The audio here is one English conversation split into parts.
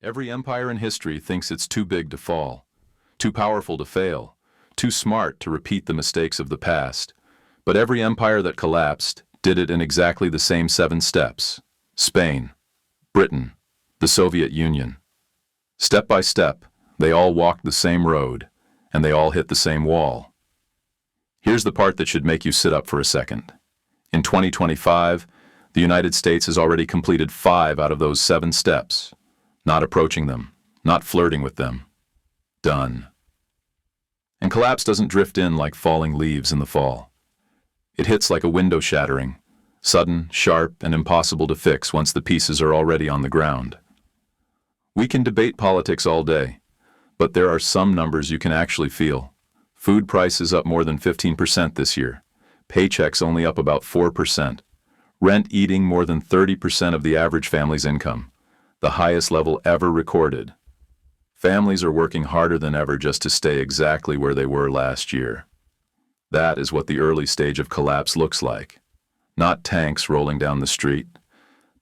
Every empire in history thinks it's too big to fall, too powerful to fail, too smart to repeat the mistakes of the past. But every empire that collapsed did it in exactly the same 7 steps. Spain, Britain, the Soviet Union. Step by step, they all walked the same road, and they all hit the same wall. Here's the part that should make you sit up for a second. In 2025, the United States has already completed 5 out of those 7 steps. Not approaching them, not flirting with them. Done. And collapse doesn't drift in like falling leaves in the fall. It hits like a window shattering, sudden, sharp, and impossible to fix once the pieces are already on the ground. We can debate politics all day, but there are some numbers you can actually feel. Food prices up more than 15% this year. Paychecks only up about 4%. Rent eating more than 30% of the average family's income. The highest level ever recorded. Families are working harder than ever just to stay exactly where they were last year. That is what the early stage of collapse looks like. Not tanks rolling down the street,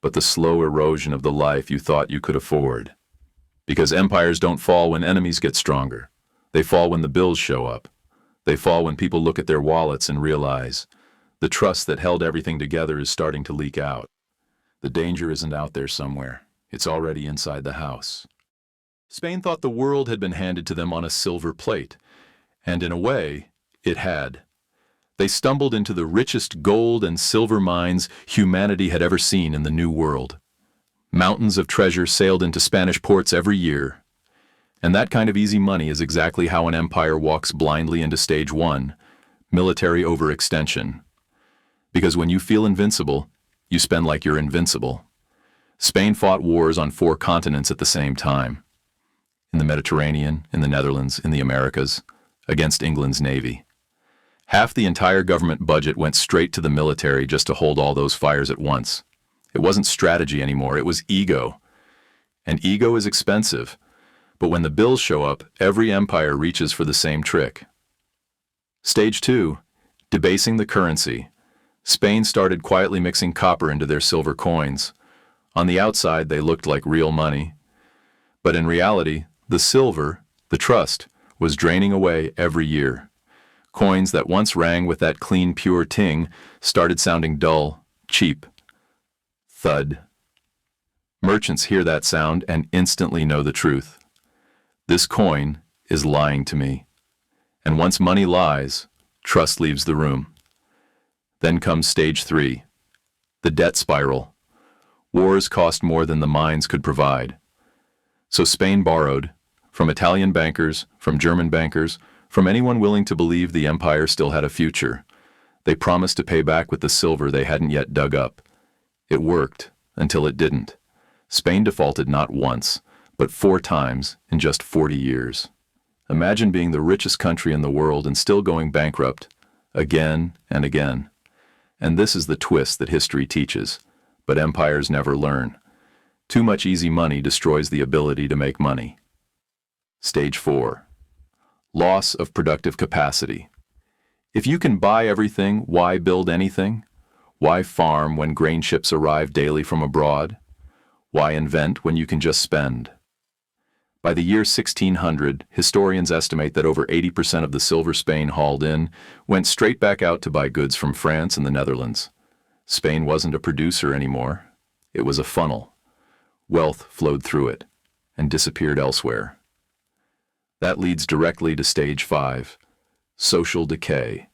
but the slow erosion of the life you thought you could afford. Because empires don't fall when enemies get stronger. They fall when the bills show up. They fall when people look at their wallets and realize the trust that held everything together is starting to leak out. The danger isn't out there somewhere. It's already inside the house. Spain thought the world had been handed to them on a silver plate, and in a way, it had. They stumbled into the richest gold and silver mines humanity had ever seen in the New World. Mountains of treasure sailed into Spanish ports every year. And that kind of easy money is exactly how an empire walks blindly into stage 1, military overextension. Because when you feel invincible, you spend like you're invincible. Spain fought wars on 4 continents at the same time. In the Mediterranean, in the Netherlands, in the Americas, against England's navy. Half the entire government budget went straight to the military just to hold all those fires at once. It wasn't strategy anymore, it was ego. And ego is expensive, but when the bills show up, every empire reaches for the same trick. Stage 2, debasing the currency. Spain started quietly mixing copper into their silver coins. On the outside, they looked like real money. But in reality, the silver, the trust, was draining away every year. Coins that once rang with that clean, pure ting started sounding dull, cheap. Thud. Merchants hear that sound and instantly know the truth. This coin is lying to me. And once money lies, trust leaves the room. Then comes stage 3, the debt spiral. Wars cost more than the mines could provide. So Spain borrowed, from Italian bankers, from German bankers, from anyone willing to believe the empire still had a future. They promised to pay back with the silver they hadn't yet dug up. It worked, until it didn't. Spain defaulted not once, but 4 times in just 40 years. Imagine being the richest country in the world and still going bankrupt, again and again. And this is the twist that history teaches. But empires never learn. Too much easy money destroys the ability to make money. Stage 4. Loss of productive capacity. If you can buy everything, why build anything? Why farm when grain ships arrive daily from abroad? Why invent when you can just spend? By the year 1600, historians estimate that over 80% of the silver Spain hauled in went straight back out to buy goods from France and the Netherlands. Spain wasn't a producer anymore. It was a funnel. Wealth flowed through it and disappeared elsewhere. That leads directly to stage 5, social decay.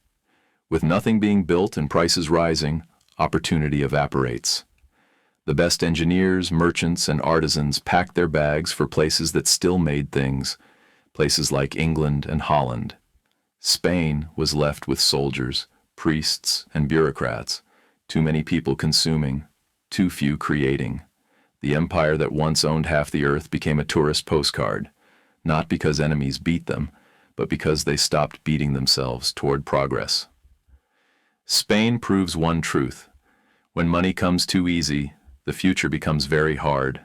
With nothing being built and prices rising, opportunity evaporates. The best engineers, merchants, and artisans packed their bags for places that still made things, places like England and Holland. Spain was left with soldiers, priests, and bureaucrats. Too many people consuming, too few creating. The empire that once owned half the earth became a tourist postcard, not because enemies beat them, but because they stopped beating themselves toward progress. Spain proves one truth. When money comes too easy, the future becomes very hard.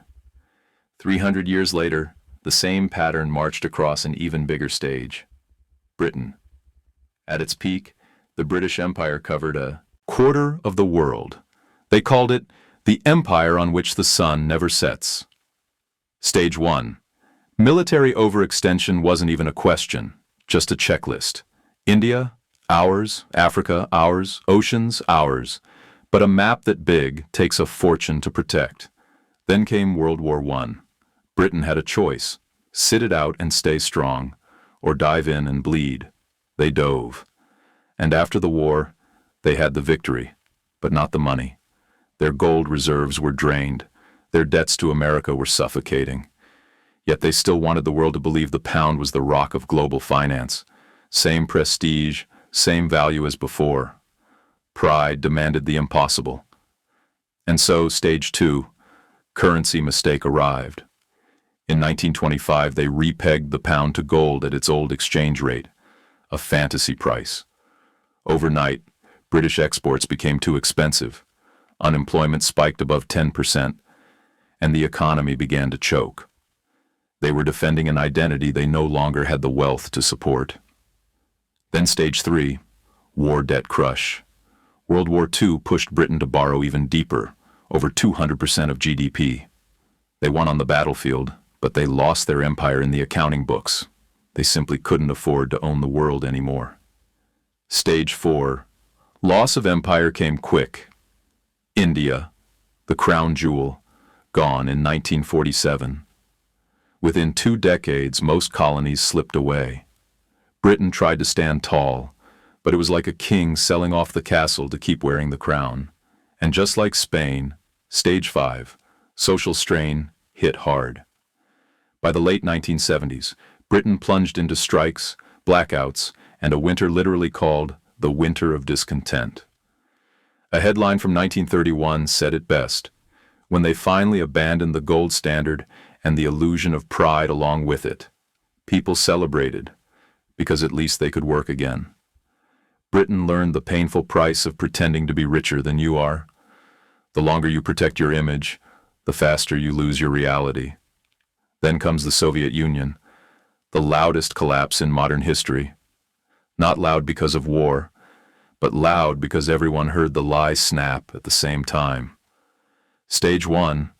300 years later, the same pattern marched across an even bigger stage. Britain. At its peak, the British Empire covered a quarter of the world. They called it the empire on which the sun never sets. Stage 1. Military overextension wasn't even a question, just a checklist. India, ours. Africa, ours. Oceans, ours. But a map that big takes a fortune to protect. Then came World War I. Britain had a choice: sit it out and stay strong, or dive in and bleed. They dove. And after the war, they had the victory, but not the money. Their gold reserves were drained. Their debts to America were suffocating. Yet they still wanted the world to believe the pound was the rock of global finance. Same prestige, same value as before. Pride demanded the impossible. And so, stage 2, currency mistake arrived. In 1925, they repegged the pound to gold at its old exchange rate, a fantasy price. Overnight, British exports became too expensive. Unemployment spiked above 10%, and the economy began to choke. They were defending an identity they no longer had the wealth to support. Then stage 3, war debt crush. World War II pushed Britain to borrow even deeper, over 200% of GDP. They won on the battlefield, but they lost their empire in the accounting books. They simply couldn't afford to own the world anymore. Stage 4, loss of empire came quick. India, the crown jewel, gone in 1947. Within 2 decades, most colonies slipped away. Britain tried to stand tall, but it was like a king selling off the castle to keep wearing the crown. And just like Spain, stage 5, social strain hit hard. By the late 1970s, Britain plunged into strikes, blackouts, and a winter literally called the Winter of Discontent. A headline from 1931 said it best: when they finally abandoned the gold standard and the illusion of pride along with it, people celebrated, because at least they could work again. Britain learned the painful price of pretending to be richer than you are. The longer you protect your image, the faster you lose your reality. Then comes the Soviet Union, the loudest collapse in modern history. Not loud because of war, but loud because everyone heard the lie snap at the same time. Stage 1,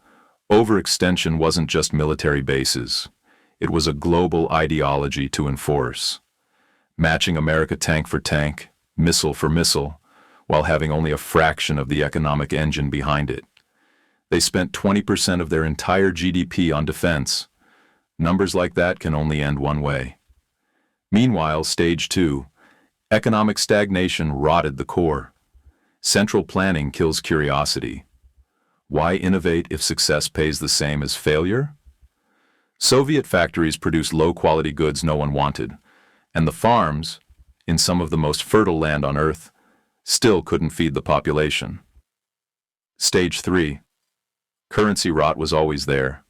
overextension wasn't just military bases. It was a global ideology to enforce. Matching America tank for tank, missile for missile, while having only a fraction of the economic engine behind it. They spent 20% of their entire GDP on defense. Numbers like that can only end one way. Meanwhile, stage 2, economic stagnation rotted the core. Central planning kills curiosity. Why innovate if success pays the same as failure? Soviet factories produced low-quality goods no one wanted, and the farms, in some of the most fertile land on Earth, still couldn't feed the population. Stage 3. Currency rot was always there.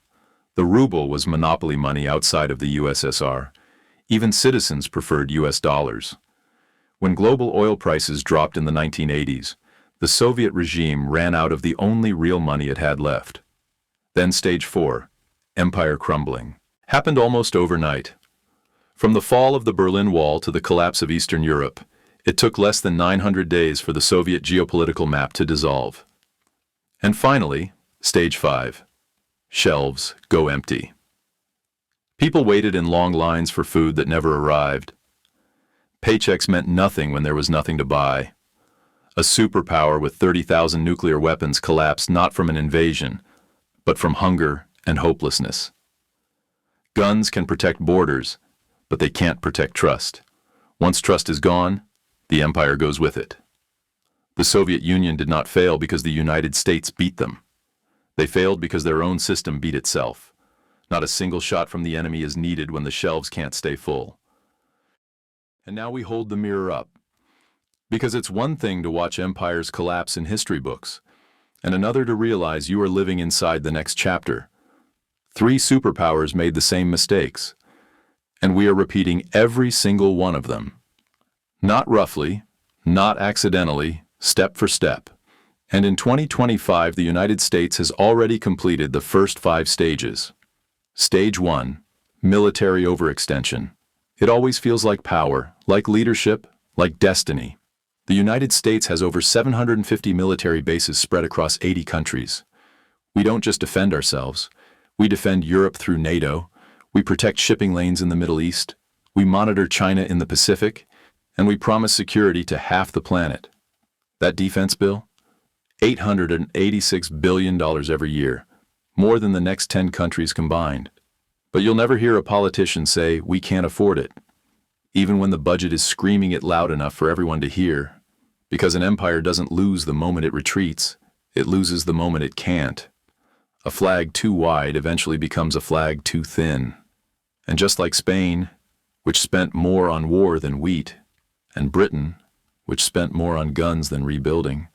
The ruble was monopoly money outside of the USSR. Even citizens preferred US dollars. When global oil prices dropped in the 1980s, the Soviet regime ran out of the only real money it had left. Then stage 4, empire crumbling, happened almost overnight. From the fall of the Berlin Wall to the collapse of Eastern Europe, it took less than 900 days for the Soviet geopolitical map to dissolve. And finally, stage 5, shelves go empty. People waited in long lines for food that never arrived. Paychecks meant nothing when there was nothing to buy. A superpower with 30,000 nuclear weapons collapsed not from an invasion, but from hunger and hopelessness. Guns can protect borders, but they can't protect trust. Once trust is gone, the empire goes with it. The Soviet Union did not fail because the United States beat them. They failed because their own system beat itself. Not a single shot from the enemy is needed when the shelves can't stay full. And now we hold the mirror up. Because it's one thing to watch empires collapse in history books, and another to realize you are living inside the next chapter. 3 superpowers made the same mistakes, and we are repeating every single one of them. Not roughly, not accidentally, step for step. And in 2025, the United States has already completed the first 5 stages. Stage 1, military overextension. It always feels like power, like leadership, like destiny. The United States has over 750 military bases spread across 80 countries. We don't just defend ourselves, We defend Europe through NATO, we protect shipping lanes in the Middle East, we monitor China in the Pacific, and we promise security to half the planet. That defense bill? $886 billion every year, more than the next 10 countries combined. But you'll never hear a politician say, we can't afford it, even when the budget is screaming it loud enough for everyone to hear. Because an empire doesn't lose the moment it retreats, it loses the moment it can't. A flag too wide eventually becomes a flag too thin. And just like Spain, which spent more on war than wheat, and Britain, which spent more on guns than rebuilding,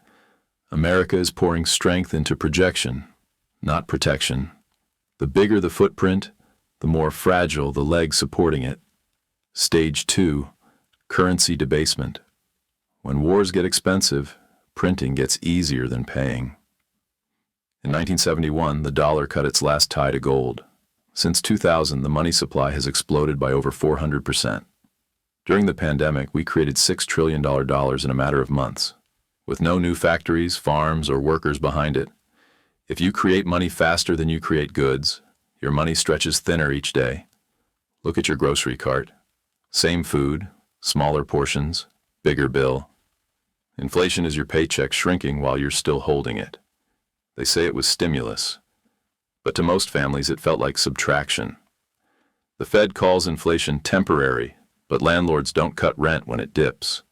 America is pouring strength into projection, not protection. The bigger the footprint, the more fragile the legs supporting it. Stage 2, currency debasement. When wars get expensive, printing gets easier than paying. In 1971, the dollar cut its last tie to gold. Since 2000, the money supply has exploded by over 400%. During the pandemic, we created $6 trillion in a matter of months, with no new factories, farms, or workers behind it. If you create money faster than you create goods, your money stretches thinner each day. Look at your grocery cart. Same food, smaller portions, bigger bill. Inflation is your paycheck shrinking while you're still holding it. They say it was stimulus, but to most families it felt like subtraction. The Fed calls inflation temporary, but landlords don't cut rent when it dips.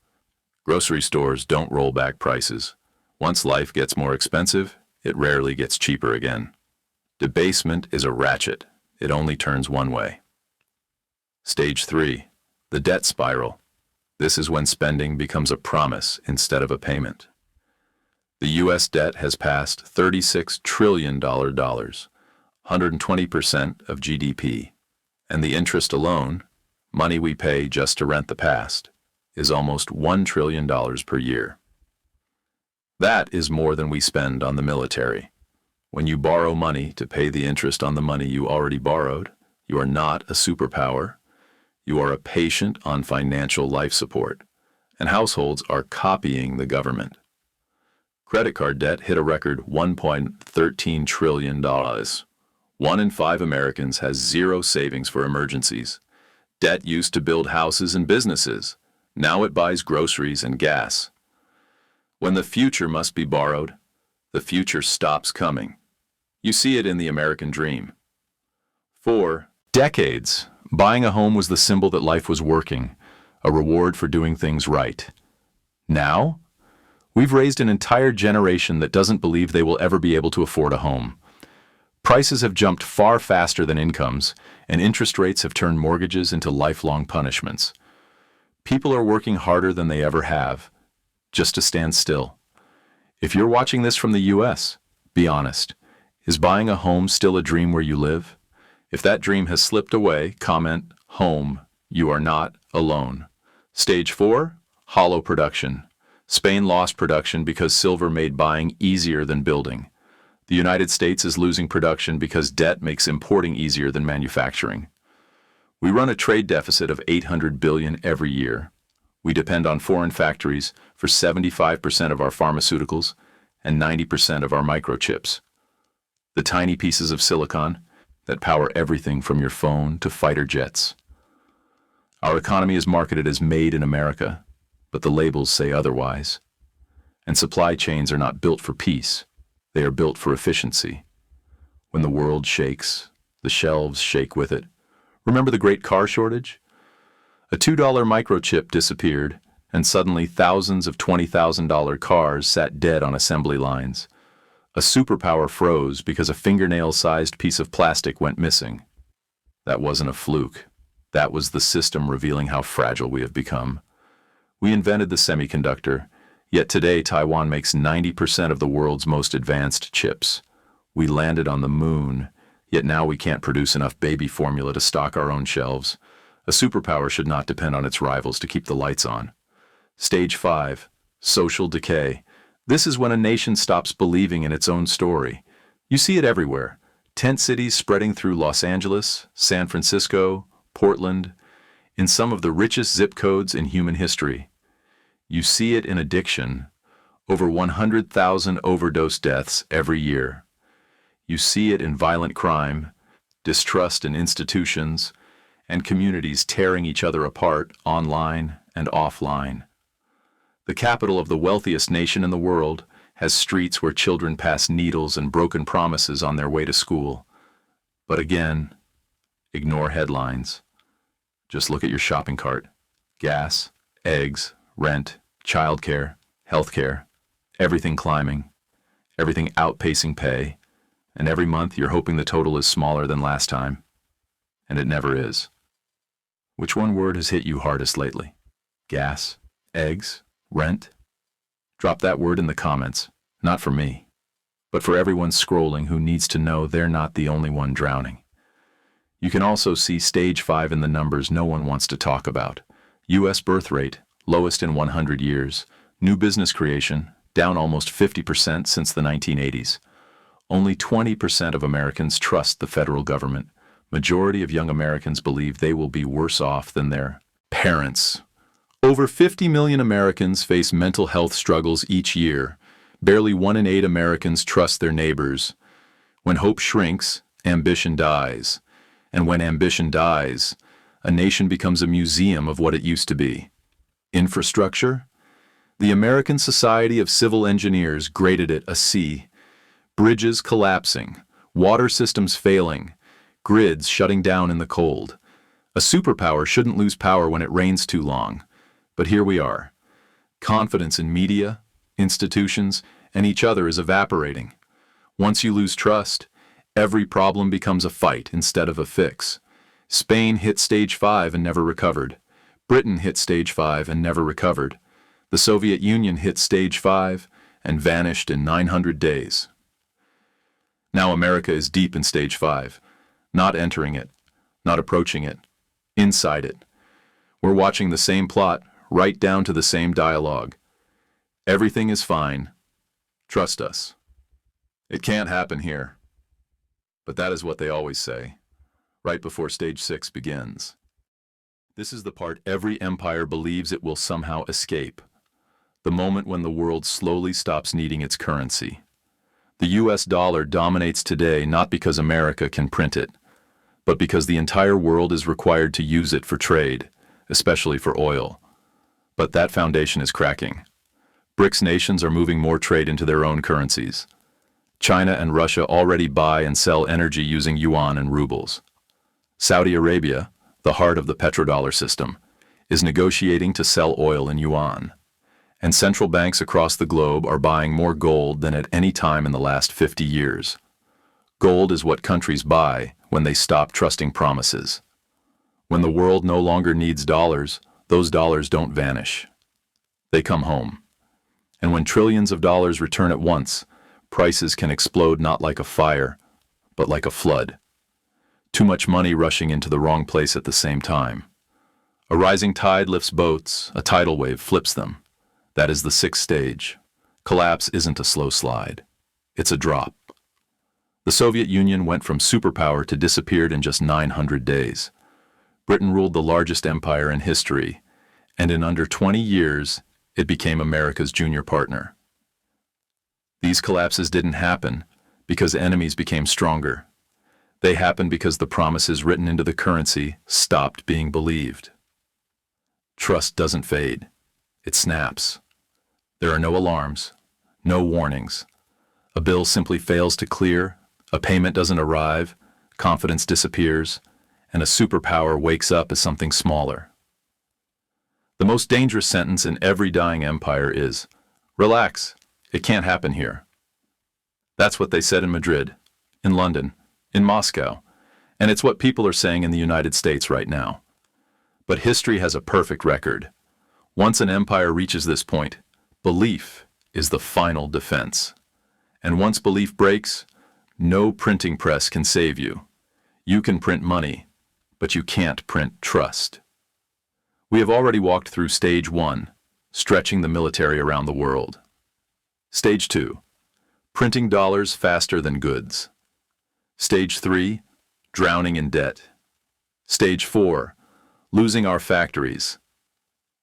Grocery stores don't roll back prices. Once life gets more expensive, it rarely gets cheaper again. Debasement is a ratchet. It only turns one way. Stage 3, the debt spiral. This is when spending becomes a promise instead of a payment. The U.S. debt has passed $36 trillion, 120% of GDP, and the interest alone, money we pay just to rent the past, is almost $1 trillion per year. That is more than we spend on the military. When you borrow money to pay the interest on the money you already borrowed, you are not a superpower. You are a patient on financial life support, and households are copying the government. Credit card debt hit a record $1.13 trillion. 1 in 5 Americans has zero savings for emergencies. Debt used to build houses and businesses. Now it buys groceries and gas. When the future must be borrowed, the future stops coming. You see it in the American dream. For decades, buying a home was the symbol that life was working, a reward for doing things right. Now, we've raised an entire generation that doesn't believe they will ever be able to afford a home. Prices have jumped far faster than incomes, and interest rates have turned mortgages into lifelong punishments. People are working harder than they ever have, just to stand still. If you're watching this from the US, be honest. Is buying a home still a dream where you live? If that dream has slipped away, comment, home. You are not alone. Stage 4, hollow production. Spain lost production because silver made buying easier than building. The United States is losing production because debt makes importing easier than manufacturing. We run a trade deficit of $800 billion every year. We depend on foreign factories for 75% of our pharmaceuticals and 90% of our microchips. The tiny pieces of silicon that power everything from your phone to fighter jets. Our economy is marketed as made in America, but the labels say otherwise. And supply chains are not built for peace. They are built for efficiency. When the world shakes, the shelves shake with it. Remember the great car shortage? A $2 microchip disappeared, and suddenly thousands of $20,000 cars sat dead on assembly lines. A superpower froze because a fingernail-sized piece of plastic went missing. That wasn't a fluke. That was the system revealing how fragile we have become. We invented the semiconductor, yet today Taiwan makes 90% of the world's most advanced chips. We landed on the moon, yet now we can't produce enough baby formula to stock our own shelves. A superpower should not depend on its rivals to keep the lights on. Stage 5, social decay. This is when a nation stops believing in its own story. You see it everywhere. Tent cities spreading through Los Angeles, San Francisco, Portland, in some of the richest zip codes in human history. You see it in addiction, over 100,000 overdose deaths every year. You see it in violent crime, distrust in institutions, and communities tearing each other apart online and offline. The capital of the wealthiest nation in the world has streets where children pass needles and broken promises on their way to school. But again, ignore headlines. Just look at your shopping cart. Gas, eggs, rent, childcare, healthcare, everything climbing, everything outpacing pay, and every month you're hoping the total is smaller than last time. And it never is. Which one word has hit you hardest lately? Gas, eggs, rent? Drop that word in the comments, not for me, but for everyone scrolling who needs to know they're not the only one drowning. You can also see stage 5 in the numbers no one wants to talk about. U.S. birth rate, lowest in 100 years. New business creation, down almost 50% since the 1980s. Only 20% of Americans trust the federal government. Majority of young Americans believe they will be worse off than their parents. Over 50 million Americans face mental health struggles each year. Barely 1 in 8 Americans trust their neighbors. When hope shrinks, ambition dies. And when ambition dies, a nation becomes a museum of what it used to be. Infrastructure? The American Society of Civil Engineers graded it a C. Bridges collapsing, water systems failing, grids shutting down in the cold. A superpower shouldn't lose power when it rains too long. But here we are. Confidence in media, institutions, and each other is evaporating. Once you lose trust, every problem becomes a fight instead of a fix. Spain hit stage 5 and never recovered. Britain hit stage 5 and never recovered. The Soviet Union hit stage 5 and vanished in 900 days. Now America is deep in stage 5, not entering it, not approaching it, inside it. We're watching the same plot, right down to the same dialogue. Everything is fine. Trust us. It can't happen here. But that is what they always say, right before stage 6 begins. This is the part every empire believes it will somehow escape. The moment when the world slowly stops needing its currency. The US dollar dominates today not because America can print it, but because the entire world is required to use it for trade, especially for oil. But that foundation is cracking. BRICS nations are moving more trade into their own currencies. China and Russia already buy and sell energy using yuan and rubles. Saudi Arabia, the heart of the petrodollar system, is negotiating to sell oil in yuan. And central banks across the globe are buying more gold than at any time in the last 50 years. Gold is what countries buy when they stop trusting promises. When the world no longer needs dollars, those dollars don't vanish. They come home. And when trillions of dollars return at once, prices can explode not like a fire, but like a flood. Too much money rushing into the wrong place at the same time. A rising tide lifts boats, a tidal wave flips them. That is the 6th stage. Collapse isn't a slow slide. It's a drop. The Soviet Union went from superpower to disappeared in just 900 days. Britain ruled the largest empire in history, and in under 20 years, it became America's junior partner. These collapses didn't happen because enemies became stronger. They happened because the promises written into the currency stopped being believed. Trust doesn't fade. It snaps. There are no alarms, no warnings. A bill simply fails to clear, a payment doesn't arrive, confidence disappears, and a superpower wakes up as something smaller. The most dangerous sentence in every dying empire is, "Relax, it can't happen here." That's what they said in Madrid, in London, in Moscow, and it's what people are saying in the United States right now. But history has a perfect record. Once an empire reaches this point, belief is the final defense. And once belief breaks, no printing press can save you. You can print money, but you can't print trust. We have already walked through stage 1, stretching the military around the world. Stage 2, printing dollars faster than goods. Stage 3, drowning in debt. Stage 4, losing our factories.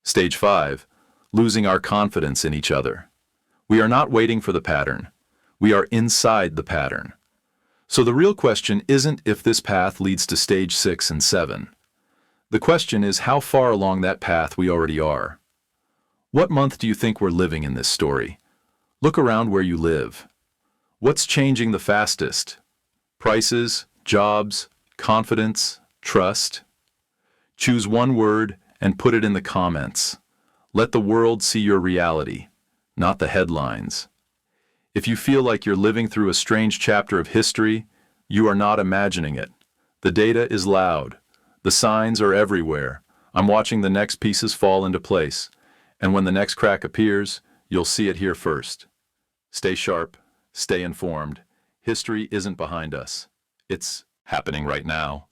Stage 5, losing our confidence in each other. We are not waiting for the pattern. We are inside the pattern. So the real question isn't if this path leads to stage 6 and 7. The question is how far along that path we already are. What month do you think we're living in this story? Look around where you live. What's changing the fastest? Prices, jobs, confidence, trust? Choose one word and put it in the comments. Let the world see your reality, not the headlines. If you feel like you're living through a strange chapter of history, you are not imagining it. The data is loud. The signs are everywhere. I'm watching the next pieces fall into place. And when the next crack appears, you'll see it here first. Stay sharp, stay informed. History isn't behind us. It's happening right now.